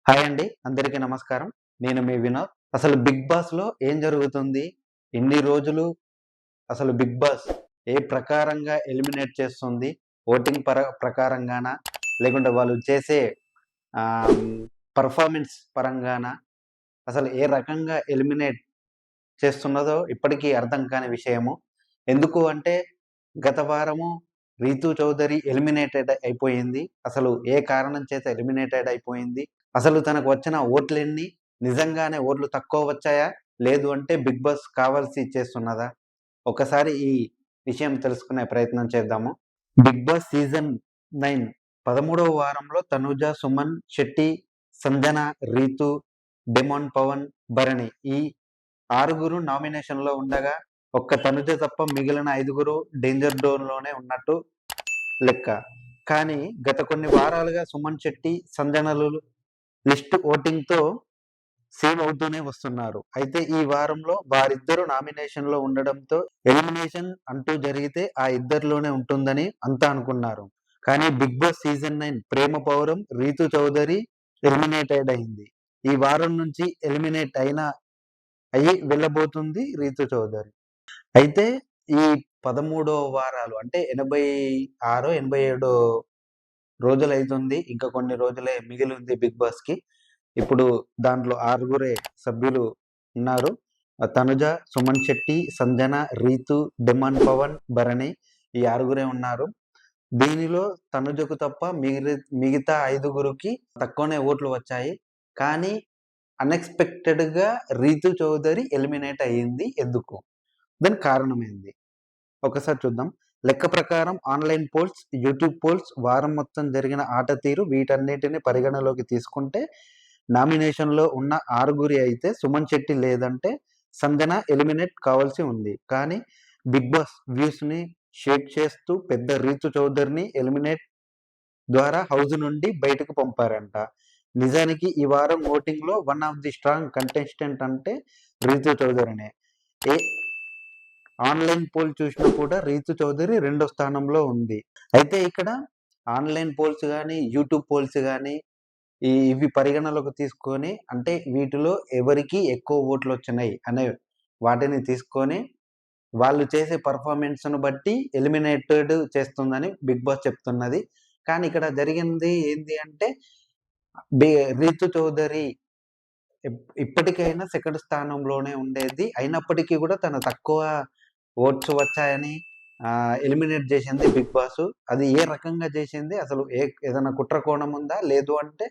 Hi అండి. అందరికీ నమస్కారం. నేను మీ వినోద్. అసలు 'బిగ్ బాస్‌లో' ఏం జరుగుతుంది? ఇన్ని రోజులు అసలు 'బిగ్ బాస్' ఏ ప్రకారంగా ఎలిమినేట్ చేస్తుంది? ఓటింగ్ ప్రకారంగానా? లేకుంటే వాళ్ళు చేసే ఆహ్, హ్మ్, పెర్ఫార్మన్స్ పరంగానా? అసలు ఏ రకంగా ఎలిమినేట్ చేస్తున్నదో ఇప్పటికీ అర్థం కాని విషయము. ఎందుకు అంటే గత వారము 'రీతూ చౌదరి' ఎలిమినేటెడ్ అయిపోయింది. అసలు ఏ కారణం చేత ఎలిమినేటెడ్ అయిపోయింది? అసలు తనకు వచ్చిన ఓట్లెన్ని? నిజంగానే ఓట్లు తక్కువ వచ్చాయా? లేదు అంటే 'బిగ్ బాస్' కావాల్సి చేస్తున్నదా? ఒకసారి ఈ విషయం తెలుసుకునే ప్రయత్నం చేద్దాము. 'బిగ్ బాస్' సీజన్ 9 13వ వారంలో తనూజ, సుమన్ శెట్టి, సంజన, రీతు, డెమోన్ పవన్, భరణి ఈ ఆరుగురు నామినేషన్‌లో ఉండగా, ఒక్క తనుజ తప్ప మిగిలిన ఐదుగురు డేంజర్ జోన్‌లోనే ఉన్నట్టు లెక్క. కానీ గత కొన్ని వారాలుగా సుమన్ శెట్టి, సంజనలు లిస్ట్ ఓటింగ్‌తో సేవ్ అవుతూనే వస్తున్నారు. అయితే ఈ వారంలో వారిద్దరూ నామినేషన్‌లో ఉండడంతో ఎలిమినేషన్ అంటూ జరిగితే ఆ ఇద్దరిలోనే ఉంటుందని అంతా అనుకున్నారు. కానీ 'బిగ్ బాస్' సీజన్ 9 ప్రేమ పౌరం రీతూ చౌదరి ఎలిమినేటెడ్ అయింది. ఈ వారం నుంచి ఎలిమినేట్ అయ్యి వెళ్ళబోతుంది రీతూ చౌదరి. అయితే ఈ 13 వారాలు అంటే 86, 87 రోజులైతుంది. ఇంకా కొన్ని రోజులే మిగిలుంది 'బిగ్ బాస్‌కి'. ఇప్పుడు దాంట్లో ఆరుగురే సభ్యులు ఉన్నారు. తనుజ, సుమన్ శెట్టి, సంజన, రీతు, డెమాన్ పవన్, భరణి ఈ ఆరుగురే ఉన్నారు. దీనిలో తనుజకు తప్ప మిగతా ఐదుగురికి తక్కువనే ఓట్లు వచ్చాయి. కానీ అన్‌ఎక్స్‌పెక్టెడ్‌గా రీతు చౌదరి ఎలిమినేట్ అయింది. ఎందుకు? దానికి కారణమేంది? ఒకసారి చూద్దాం. లెక్క ప్రకారం ఆన్‌లైన్ పోల్స్, యూట్యూబ్ పోల్స్, వారం మొత్తం జరిగిన ఆట తీరు వీటన్నిటిని పరిగణలోకి తీసుకుంటే నామినేషన్‌లో ఉన్న ఆరుగురి అయితే సుమన్ శెట్టి లేదంటే సంజన ఎలిమినేట్ కావాల్సి ఉంది. కానీ 'బిగ్ బాస్' వ్యూస్‌ని షేక్ చేస్తూ పెద్ద రీతు చౌదరిని ఎలిమినేట్ ద్వారా హౌస్ నుండి బయటకు పంపారంట. నిజానికి ఈ వారం ఓటింగ్‌లో one of the strong contestant అంటే రీతు చౌదరినే. ఏ ఆన్‌లైన్ పోల్ చూసినా కూడా రీతు చౌదరి రెండో స్థానంలో ఉంది. అయితే ఇక్కడ ఆన్‌లైన్ పోల్స్ గాని, యూట్యూబ్ పోల్స్ గాని ఇవి పరిగణలోకి తీసుకొని అంటే వీటిలో ఎవరికి ఎక్కువ ఓట్లొచ్చినాయి అనే వాటిని తీసుకొని వాళ్ళు చేసే పెర్ఫార్మన్స్‌ను బట్టి ఎలిమినేటెడ్ చేస్తుందని 'బిగ్ బాస్' చెప్తున్నది. కానీ ఇక్కడ జరిగింది ఏంది అంటే బి రీతు చౌదరి ఇప్పటికైనా సెకండ్ స్థానంలోనే ఉండేది. అయినప్పటికీ గూడా తను తక్కువ ఓట్స్ వచ్చాయని ఎలిమినేట్ జేసింది 'బిగ్ బాస్'. అది ఏ రకంగా జేసింది? అసలు ఏదన్నా కుట్ర కోణం ఉందా? లేదు అంటే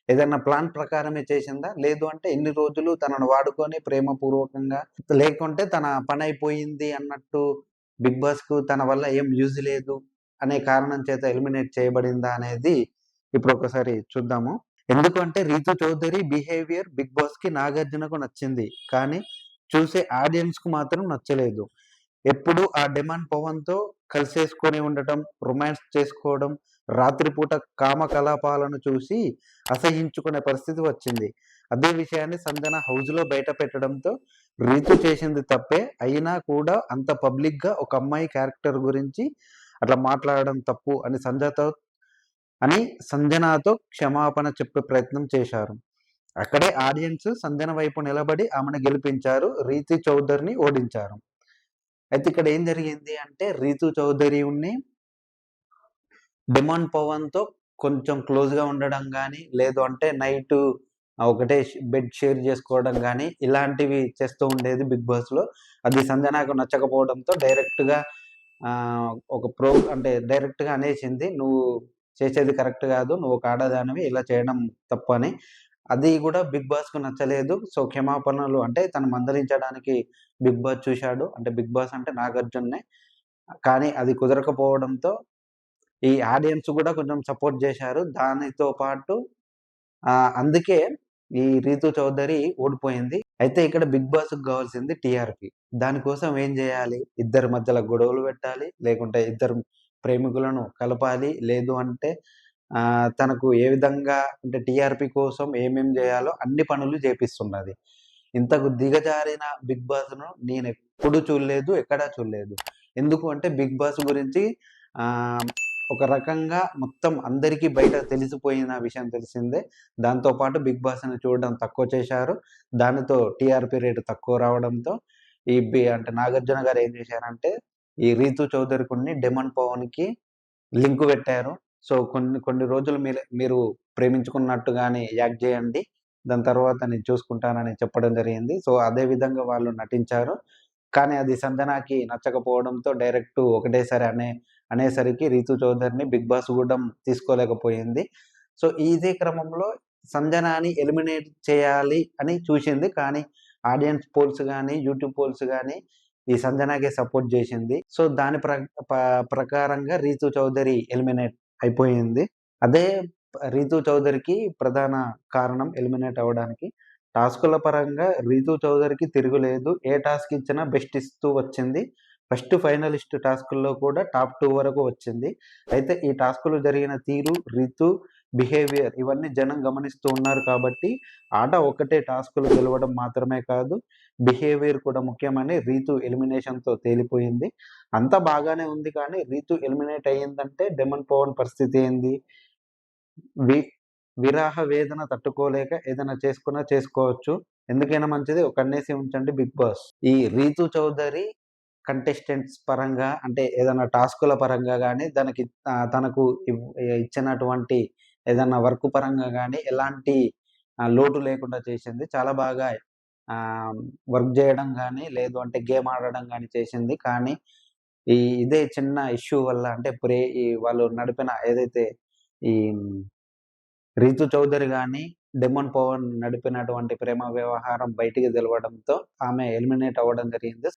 ఏదన్నా ప్లాన్ ప్రకారమే చేసిందా? లేదు అంటే ఇన్ని రోజులు తనను వాడుకొని ప్రేమపూర్వకంగా లేకుంటే తన పనైపోయింది అన్నట్టు 'బిగ్ బాస్‌కు' తన వల్ల ఏం యూజ్ లేదు అనే కారణం చేత ఎలిమినేట్ చేయబడిందా అనేది ఇప్పుడు ఒకసారి చూద్దాము. ఎందుకంటే 'రీతు చౌదరి' బిహేవియర్ 'బిగ్ బాస్‌కి' 'నాగార్జునకు' నచ్చింది. కానీ చూసే ఆడియన్స్‌కు మాత్రం నచ్చలేదు. ఎప్పుడు ఆ డిమాండ్ పవన్‌తో కలిసేసుకొని ఉండటం, రొమాన్స్ చేసుకోవడం, రాత్రిపూట కామకలాపాలను చూసి అసహ్యించుకునే పరిస్థితి వచ్చింది. అదే విషయాన్ని సంజన హౌస్‌లో బయట పెట్టడంతో రీతు చేసింది తప్పే అయినా కూడా అంత పబ్లిక్‌గా ఒక అమ్మాయి క్యారెక్టర్ గురించి అట్లా మాట్లాడడం తప్పు అని సంజనాతో క్షమాపణ చెప్పే ప్రయత్నం చేశారు. అక్కడే ఆడియన్స్ సంజన వైపు నిలబడి ఆమెను గెలిపించారు. రీతు చౌదరిని ఓడించారు. అయితే ఇక్కడ ఏం జరిగింది అంటే 'రీతు చౌదరిని' 'డిమాండ్ పవన్‌తో' కొంచెం క్లోజ్‌గా ఉండడం గాని, లేదు అంటే నైటు ఒకటే బెడ్ షేర్ జేసుకోవడం గాని, ఇలాంటివి చేస్తూ ఉండేది 'బిగ్ బాస్‌లో'. అది సంజనాకు నచ్చకపోవడంతో డైరెక్ట్‌గా అంటే డైరెక్ట్‌గా అనేసింది. "నువ్వు చేసేది కరెక్ట్ గాదు. నువ్వు ఒక ఆడదానివి. ఇలా చేయడం తప్పని." అది గూడా 'బిగ్ బాస్‌కు' నచ్చలేదు. సో, క్షమాపణలు అంటే తను మందలించడానికి 'బిగ్ బాస్' చూశాడు. అంటే 'బిగ్ బాస్' అంటే నాగార్జుననే. కానీ అది కుదరకపోవడంతో ఈ ఆడియన్స్ గూడా కొంచెం సపోర్ట్ జేశారు. దానితో పాటు అందుకే ఈ 'రీతు చౌదరి' ఓడిపోయింది. అయితే ఇక్కడ 'బిగ్ బాస్‌కి' గావాల్సింది టీఆర్‌పీ. దానికోసం ఏం జేయాలి? ఇద్దరి మధ్యల గొడవలు పెట్టాలి. లేకుంటే ఇద్దరు ప్రేమికులను కలపాలి. లేదు అంటే తనకు ఏ విధంగా అంటే టీఆర్‌పీ కోసం ఏమేం జేయాలో అన్ని పనులు జేపిస్తున్నది. ఇంతకు దిగజారిన 'బిగ్ బాస్‌ను' నేనెప్పుడు చూడలేదు. ఎక్కడా చూడలేదు. ఎందుకు అంటే 'బిగ్ బాస్' గురించి ఆహ్, ఒక రకంగా మొత్తం అందరికీ బయట తెలిసిపోయిన విషయం తెలిసిందే. దాంతో పాటు 'బిగ్ బాస్'ని చూడడం తక్కువ చేశారు. దానితో టీఆర్‌పీ రేట్ తక్కువ రావడంతో అంటే నాగార్జున గారు ఏం చేశారంటే, ఈ 'రీతూ చౌదరికున్ని' 'డెమన్ పవన్‌కి' లింక్ పెట్టారు. సో, కొన్ని కొన్ని రోజులు మీరు ప్రేమించుకున్నట్టుగానే యాక్ట్ చేయండి. దాని తర్వాత నేను చూసుకుంటానని చెప్పడం జరిగింది. సో, అదే విధంగా వాళ్ళు నటించారు. కానీ అది సంజనాకి నచ్చకపోవడంతో డైరెక్ట్ ఒకటేసారి అనేసరికి 'రీతూ చౌదరిని' 'బిగ్ బాస్' గూడా తీసుకోలేకపోయింది. సో, ఇదే క్రమంలో సంజనాని ఎలిమినేట్ చేయాలి అని చూసింది. కానీ ఆడియన్స్ పోల్స్ గాని, యూట్యూబ్ పోల్స్ గాని ఈ సంజనాకే సపోర్ట్ జేసింది. సో, దాని ప్ర ప ప్రకారంగా 'రీతూ చౌదరి' ఎలిమినేట్ అయిపోయింది. అదే 'రీతూ చౌదరికి' ప్రధాన కారణం ఎలిమినేట్ అవ్వడానికి. టాస్కుల పరంగా 'రీతూ చౌదరికి' తిరుగులేదు. ఏ టాస్క్ ఇచ్చినా బెస్ట్ ఇస్తూ వచ్చింది. ఫస్ట్ ఫైనలిస్ట్ టాస్కుల్లో కూడా టాప్ 2 వరకు వచ్చింది. అయితే ఈ టాస్కులు జరిగిన తీరు, రీతూ బిహేవియర్ ఇవన్నీ జనం గమనిస్తూ ఉన్నారు కాబట్టి, ఆట ఒక్కటే టాస్కులు గెలవడం మాత్రమే కాదు, బిహేవియర్ కూడా ముఖ్యమని రీతూ ఎలిమినేషన్‌తో తేలిపోయింది. అంతా బాగానే ఉంది కానీ, రీతూ ఎలిమినేట్ అయ్యిందంటే 'డెమన్ పవన్' పరిస్థితి ఏంది? వి విరహ వేదన తట్టుకోలేక ఏదైనా చేసుకున్నా చేసుకోవచ్చు. ఎందుకైనా మంచిది ఒక కన్నేసి ఉంచండి 'బిగ్ బాస్'. ఈ 'రీతూ చౌదరి' కంటెస్టెంట్స్ పరంగా అంటే ఏదైనా టాస్కుల పరంగా గాని, తనకు ఇచ్చినటువంటి ఏదన్నా వర్క్ పరంగా గాని ఎలాంటి లోటు లేకుండా చేసింది. చాలా బాగా వర్క్ జేయడం గాని, లేదు అంటే గేమ్ ఆడడం గాని చేసింది. కానీ ఇదే చిన్న ఇష్యూ వల్ల అంటే ఈ వాళ్ళు నడిపిన ఏదైతే ఈ 'రీతూ చౌదరి' గాని, 'డెమన్ పవన్' నడిపినటువంటి ప్రేమ వ్యవహారం బయటికి తెలవడంతో ఆమె ఎలిమినేట్ అవ్వడం జరిగింది.